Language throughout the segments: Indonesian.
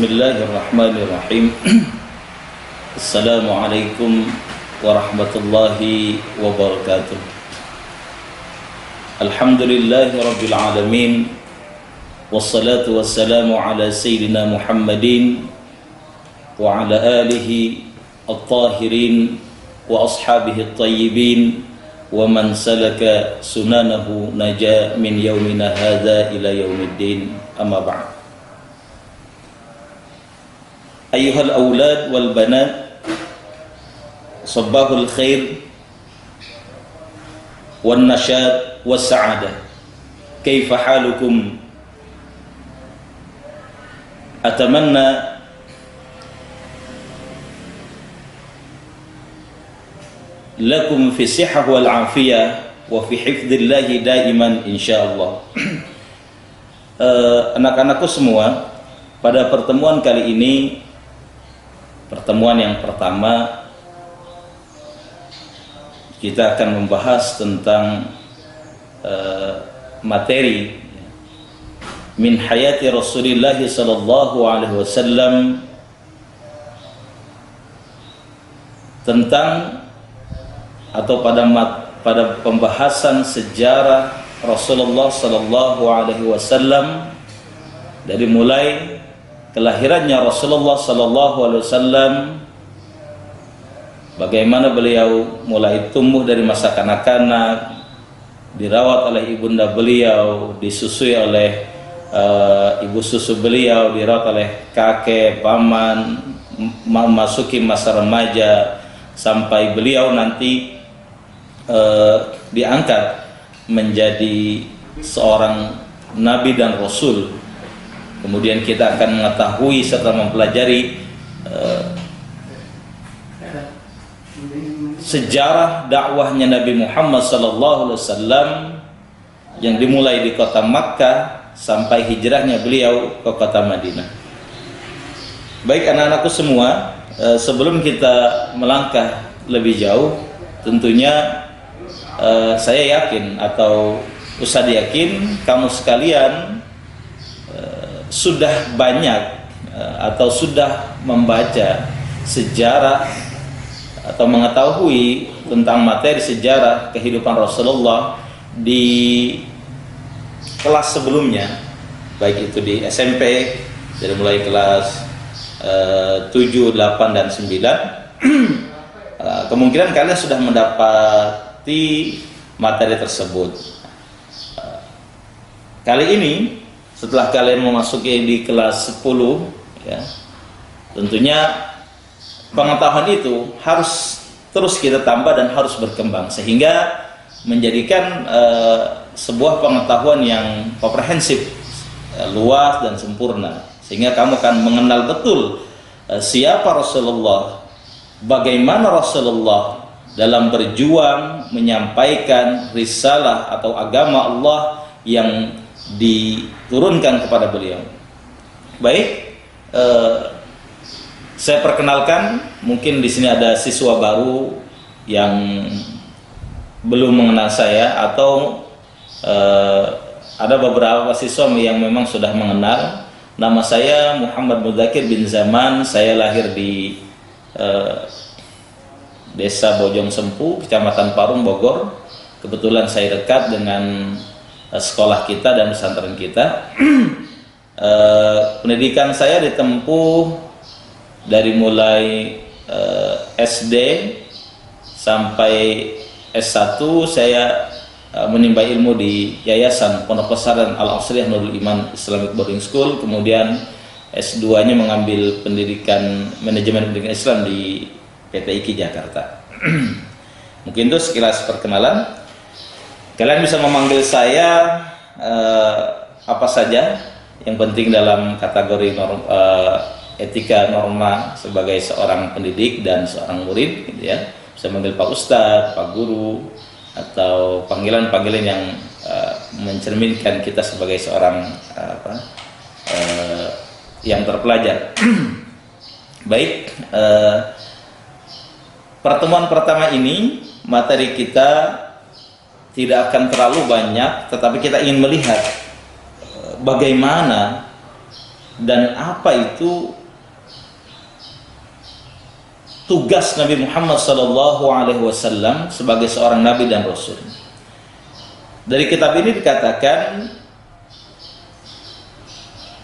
Bismillahirrahmanirrahim. Assalamualaikum warahmatullahi wabarakatuh. Alhamdulillahi rabbil alamin. Wassalatu wassalamu ala sayyidina Muhammadin wa ala alihi at-tahirin wa ashabihi at-tayyibin wa man salaka sunanahu naja min yaumina hadza ila yaumiddin. Amma ba'd. Ayyuhal awlad wal banat, sabbahul khair wan nasyad was sa'adah. Kaifa halukum? Atamanna lakum fi sihhah wal afiyah wa fi hifdzillahi daiman insyaallah. Anak-anakku semua, pada pertemuan kali ini, pertemuan yang pertama, kita akan membahas tentang materi min hayati Rasulullah sallallahu alaihi wasallam, tentang atau pada pembahasan sejarah Rasulullah sallallahu alaihi wasallam, dari mulai kelahirannya Rasulullah sallallahu alaihi wasallam, bagaimana beliau mulai tumbuh dari masa kanak-kanak, dirawat oleh ibunda beliau, disusui oleh ibu susu beliau, dirawat oleh kakek, paman, memasuki masa remaja, sampai beliau nanti diangkat menjadi seorang nabi dan rasul. Kemudian kita akan mengetahui serta mempelajari sejarah dakwahnya Nabi Muhammad SAW yang dimulai di kota Makkah sampai hijrahnya beliau ke kota Madinah. Baik anak-anakku semua, sebelum kita melangkah lebih jauh, tentunya saya yakin atau Ustaz yakin kamu sekalian sudah banyak atau sudah membaca sejarah atau mengetahui tentang materi sejarah kehidupan Rasulullah di kelas sebelumnya, baik itu di SMP, dari mulai kelas 7, 8, dan 9. Kemungkinan kalian sudah mendapati materi tersebut. Kali ini setelah kalian memasuki di kelas 10, ya, tentunya pengetahuan itu harus terus kita tambah dan harus berkembang sehingga menjadikan sebuah pengetahuan yang komprehensif, luas dan sempurna, sehingga kamu akan mengenal betul siapa Rasulullah, bagaimana Rasulullah dalam berjuang menyampaikan risalah atau agama Allah yang diturunkan kepada beliau. Baik, saya perkenalkan, mungkin di sini ada siswa baru yang belum mengenal saya, atau ada beberapa siswa yang memang sudah mengenal. Nama saya Muhammad Muzakir bin Zaman. Saya lahir di Desa Bojong Sempu, Kecamatan Parung, Bogor. Kebetulan saya dekat dengan sekolah kita dan pesantren kita. Pendidikan saya ditempuh dari mulai SD sampai S1. Saya menimba ilmu di Yayasan Pondok Pesantren Al-Asriyah Nurul Iman Islamic Boarding School. Kemudian S2-nya mengambil pendidikan manajemen pendidikan Islam di PT IKI Jakarta. Mungkin itu sekilas perkenalan. Kalian bisa memanggil saya apa saja, yang penting dalam kategori etika norma sebagai seorang pendidik dan seorang murid, gitu ya. Bisa manggil Pak Ustadz, Pak Guru, atau panggilan-panggilan yang mencerminkan kita sebagai seorang yang terpelajar. Baik, pertemuan pertama ini materi kita tidak akan terlalu banyak, tetapi kita ingin melihat bagaimana dan apa itu tugas Nabi Muhammad SAW sebagai seorang Nabi dan Rasul. Dari kitab ini dikatakan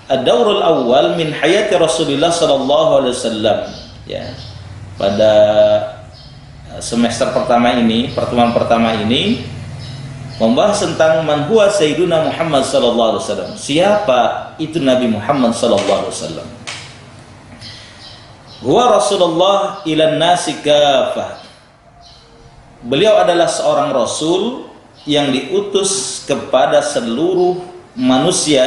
Ad-Daurul Awal min hayati Rasulullah SAW, ya, pada semester pertama ini, pertemuan pertama ini membahas tentang man huwa Sayyiduna Muhammad SAW. Siapa itu Nabi Muhammad SAW? Huwa Rasulullah ilan nasi kafah. Beliau adalah seorang Rasul yang diutus kepada seluruh manusia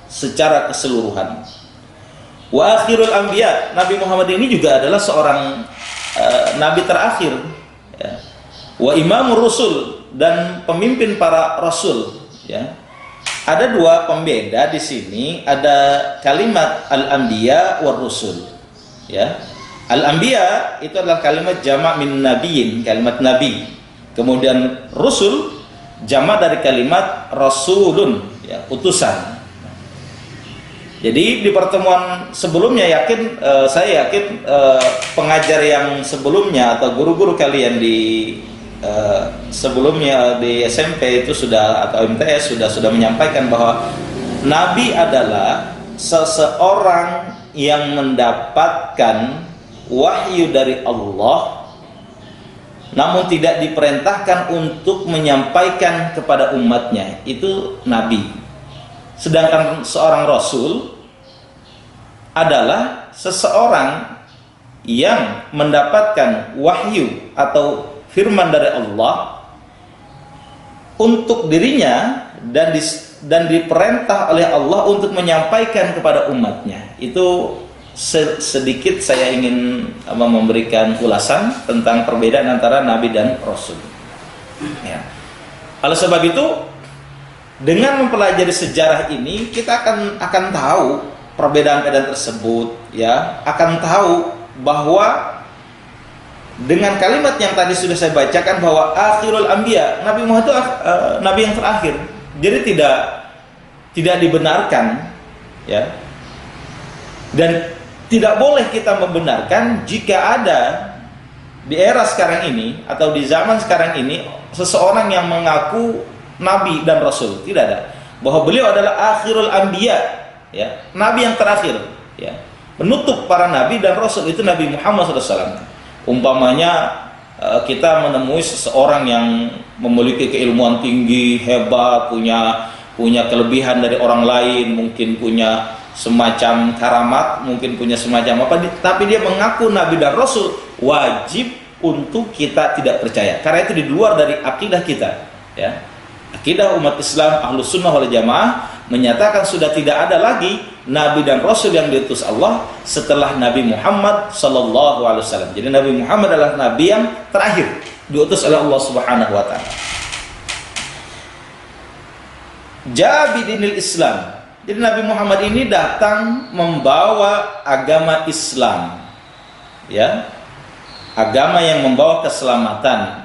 secara keseluruhan. Wa akhirul anbiya. Nabi Muhammad ini juga adalah seorang Nabi terakhir, ya. Wa imamur rusul, dan pemimpin para rasul, ya. Ada dua pembeda di sini, ada kalimat al-anbiya war rusul, ya. Al-anbiya itu adalah kalimat jamak min nabiyin, kalimat nabi. Kemudian rusul jamak dari kalimat rasulun, ya, utusan. Jadi di pertemuan sebelumnya saya yakin pengajar yang sebelumnya atau guru-guru kalian di sebelumnya di SMP itu sudah, atau MTS sudah menyampaikan bahwa Nabi adalah seseorang yang mendapatkan wahyu dari Allah, namun tidak diperintahkan untuk menyampaikan kepada umatnya. Itu Nabi. Sedangkan seorang Rasul adalah seseorang yang mendapatkan wahyu atau firman dari Allah untuk dirinya dan diperintah oleh Allah untuk menyampaikan kepada umatnya. Itu sedikit saya ingin memberikan ulasan tentang perbedaan antara Nabi dan Rasul, ya. Oleh sebab itu, dengan mempelajari sejarah ini kita akan tahu perbedaan-perbedaan tersebut, ya, akan tahu bahwa dengan kalimat yang tadi sudah saya bacakan bahwa akhirul anbiya, Nabi Muhammad itu nabi yang terakhir. Jadi tidak dibenarkan, ya. Dan tidak boleh kita membenarkan jika ada di era sekarang ini atau di zaman sekarang ini seseorang yang mengaku nabi dan rasul. Tidak ada. Bahwa beliau adalah akhirul anbiya, ya, nabi yang terakhir, ya. Menutup para nabi dan rasul itu Nabi Muhammad SAW. Umpamanya kita menemui seseorang yang memiliki keilmuan tinggi, hebat, punya kelebihan dari orang lain, mungkin punya semacam karamat, mungkin punya semacam apa, tapi dia mengaku nabi dan rasul, wajib untuk kita tidak percaya, karena itu di luar dari akidah kita, ya. Akidah umat Islam Ahlus Sunnah wal Jamaah menyatakan sudah tidak ada lagi nabi dan rasul yang diutus Allah setelah Nabi Muhammad SAW. Jadi Nabi Muhammad adalah nabi yang terakhir diutus oleh Allah Subhanahu wa taala. Jabidinil Islam. Jadi Nabi Muhammad ini datang membawa agama Islam, ya. Agama yang membawa keselamatan.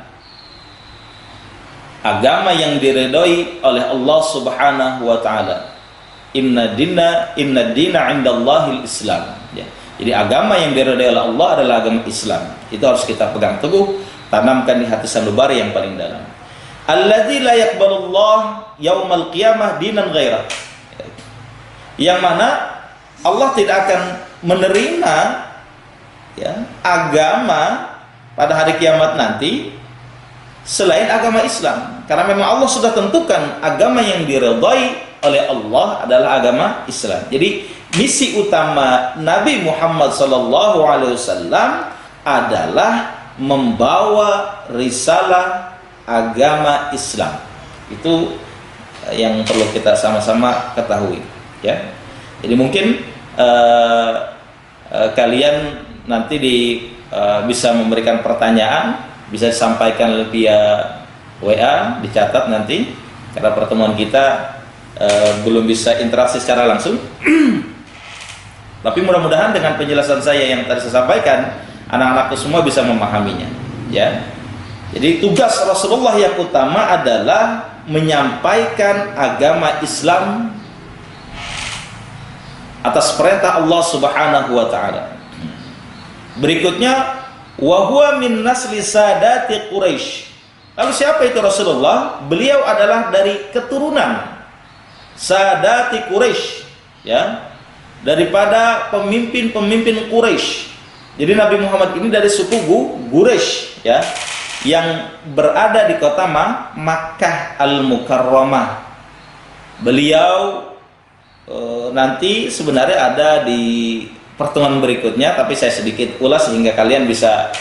Agama yang diridhoi oleh Allah Subhanahu wa taala. Inna dina indallahil Islam, ya. Jadi agama yang diridhoi oleh Allah adalah agama Islam. Itu harus kita pegang teguh, tanamkan di hati sanubari yang paling dalam. Alladzi la yaqbalullah yaumal qiyamah dinan ghairah. Yang mana Allah tidak akan menerima, ya, agama pada hari kiamat nanti selain agama Islam, karena memang Allah sudah tentukan agama yang diridhai oleh Allah adalah agama Islam. Jadi misi utama Nabi Muhammad SAW adalah membawa risalah agama Islam. Itu yang perlu kita sama-sama ketahui, ya. Jadi mungkin kalian nanti bisa memberikan pertanyaan, bisa disampaikan via WA, dicatat nanti, karena pertemuan kita belum bisa interaksi secara langsung. Tapi mudah-mudahan dengan penjelasan saya yang tadi saya sampaikan, anak-anakku semua bisa memahaminya, ya. Jadi tugas Rasulullah yang utama adalah menyampaikan agama Islam atas perintah Allah Subhanahu wa taala. Berikutnya, wa huwa min nasli sadati Quraisy. Lalu siapa itu Rasulullah? Beliau adalah dari keturunan sadati Quraisy, ya, daripada pemimpin-pemimpin Quraisy. Jadi Nabi Muhammad ini dari suku Quraisy, ya, yang berada di kota Makkah Al-Mukarramah. Beliau nanti sebenarnya ada di pertemuan berikutnya, tapi saya sedikit ulas sehingga kalian bisa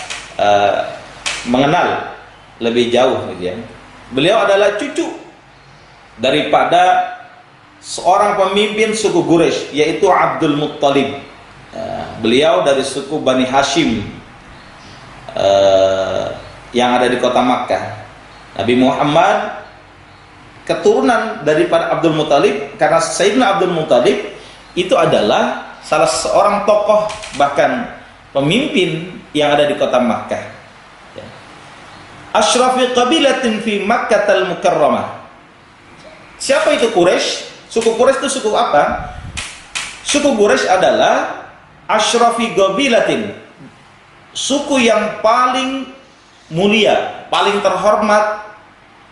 mengenal lebih jauh, gitu ya. Beliau adalah cucu daripada seorang pemimpin suku Quraisy, yaitu Abdul Muttalib. Beliau dari suku Bani Hashim yang ada di kota Makkah. Nabi Muhammad keturunan daripada Abdul Muttalib, karena Sayyidina Abdul Muttalib itu adalah salah seorang tokoh, bahkan pemimpin yang ada di kota Makkah. Asyrafi qabilatin fi Makkah al-Mukarramah. Siapa itu Quraisy? Suku Quraisy itu suku apa? Suku Quraisy adalah asyrafi qabilatin, suku yang paling mulia, paling terhormat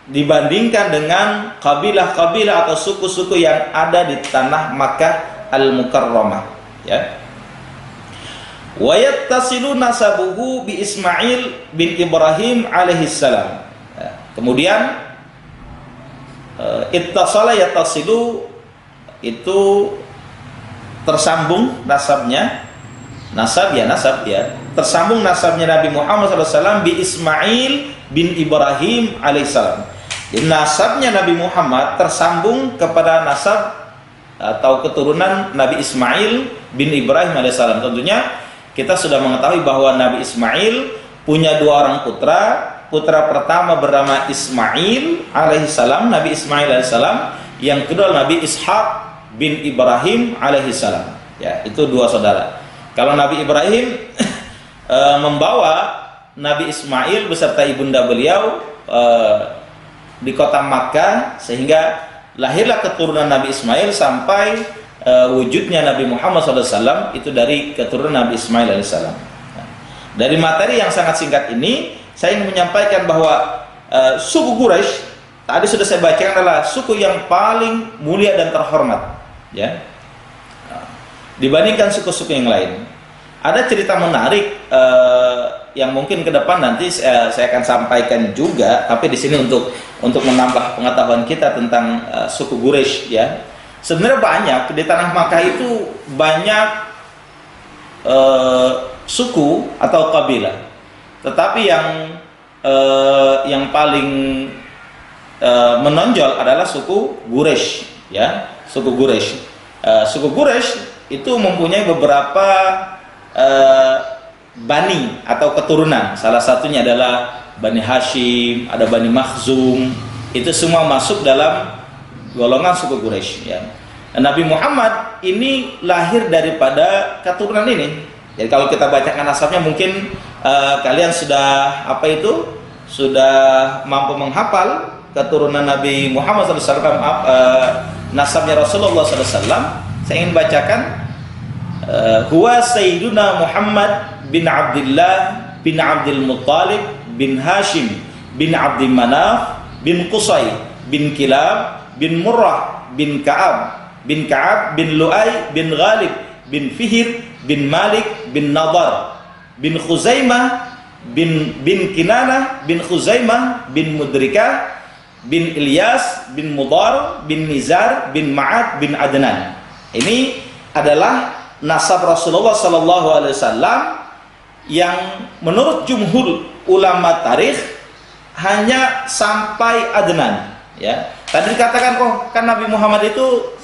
dibandingkan dengan kabilah-kabilah atau suku-suku yang ada di tanah Makkah Al-Mukarramah, ya. Wa yattasilu nasabuhu bi Ismail bin Ibrahim alaihi salam. Kemudian ittasala yattasilu itu tersambung nasabnya, nasab ya, tersambung nasabnya Nabi Muhammad SAW bi Ismail bin Ibrahim alaihissalam. Jadi nasabnya Nabi Muhammad tersambung kepada nasab atau keturunan Nabi Ismail bin Ibrahim alaihissalam. Tentunya kita sudah mengetahui bahwa Nabi Ismail punya dua orang putra. Putra pertama bernama Ismail alaihissalam, Nabi Ismail alaihissalam. Yang kedua Nabi Ishaq bin Ibrahim alaihissalam. Ya, itu dua saudara. Kalau Nabi Ibrahim membawa Nabi Ismail beserta ibunda beliau di kota Makkah, sehingga lahirlah keturunan Nabi Ismail sampai wujudnya Nabi Muhammad SAW itu dari keturunan Nabi Ismail alaihissalam. Dari materi yang sangat singkat ini, saya ingin menyampaikan bahwa suku Quraisy tadi sudah saya bacakan adalah suku yang paling mulia dan terhormat, ya, dibandingkan suku-suku yang lain. Ada cerita menarik yang mungkin ke depan nanti saya akan sampaikan juga, tapi di sini untuk menambah pengetahuan kita tentang suku Quraisy, ya. Sebenarnya banyak di tanah Makkah itu banyak suku atau kabilah, tetapi yang paling menonjol adalah suku Quraisy, ya, suku Quraisy. Suku Quraisy itu mempunyai beberapa bani atau keturunan. Salah satunya adalah Bani Hashim, ada Bani Makhzum. Itu semua masuk dalam golongan suku Quraisy, ya. Nabi Muhammad ini lahir daripada keturunan ini. Jadi kalau kita bacakan nasabnya mungkin kalian sudah sudah mampu menghafal keturunan Nabi Muhammad SAW, nasabnya Rasulullah SAW. Saya ingin bacakan. Huwa Sayyiduna Muhammad bin Abdullah bin Abdul Muttalib bin Hashim bin Abdi Manaf bin Qusay bin Kilab bin Murrah bin Ka'ab bin Lu'ay bin Ghalib bin Fihir bin Malik bin Nadar bin Khuzaimah bin Kinanah bin Khuzaimah bin Mudrikah bin Ilyas bin Mudar bin Nizar bin Ma'ad bin Adnan. Ini adalah nasab Rasulullah SAW yang menurut jumhur ulama tarikh hanya sampai Adnan, ya. Tadi dikatakan kan Nabi Muhammad itu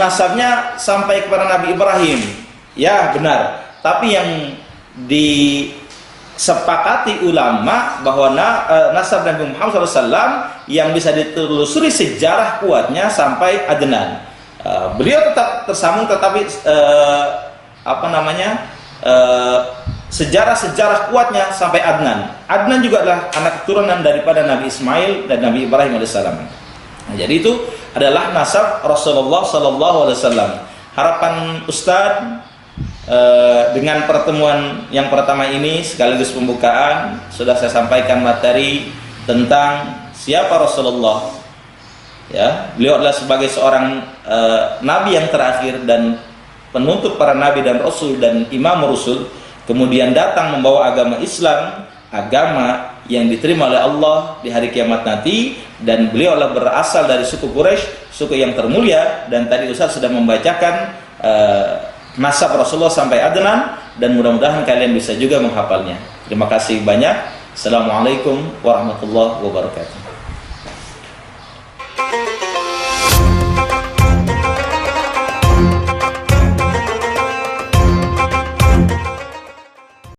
nasabnya sampai kepada Nabi Ibrahim, ya, benar. Tapi yang disepakati ulama bahwa nasab Nabi Muhammad SAW yang bisa ditelusuri sejarah kuatnya sampai Adnan. Beliau tetap tersambung, tetapi sejarah kuatnya sampai Adnan. Adnan juga adalah anak keturunan daripada Nabi Ismail dan Nabi Ibrahim alaihissalam. Nah, jadi itu adalah nasab Rasulullah SAW. harapan Ustadz dengan pertemuan yang pertama ini sekaligus pembukaan, sudah saya sampaikan materi tentang siapa Rasulullah. Ya, beliau adalah sebagai seorang nabi yang terakhir dan penutup para nabi dan rasul dan imam rasul, kemudian datang membawa agama Islam, agama yang diterima oleh Allah di hari kiamat nanti, dan beliau adalah berasal dari suku Quraisy, suku yang termulia. Dan tadi Ustaz sudah membacakan nasab Rasulullah sampai Adnan, dan mudah-mudahan kalian bisa juga menghafalnya. Terima kasih banyak. Assalamualaikum warahmatullahi wabarakatuh.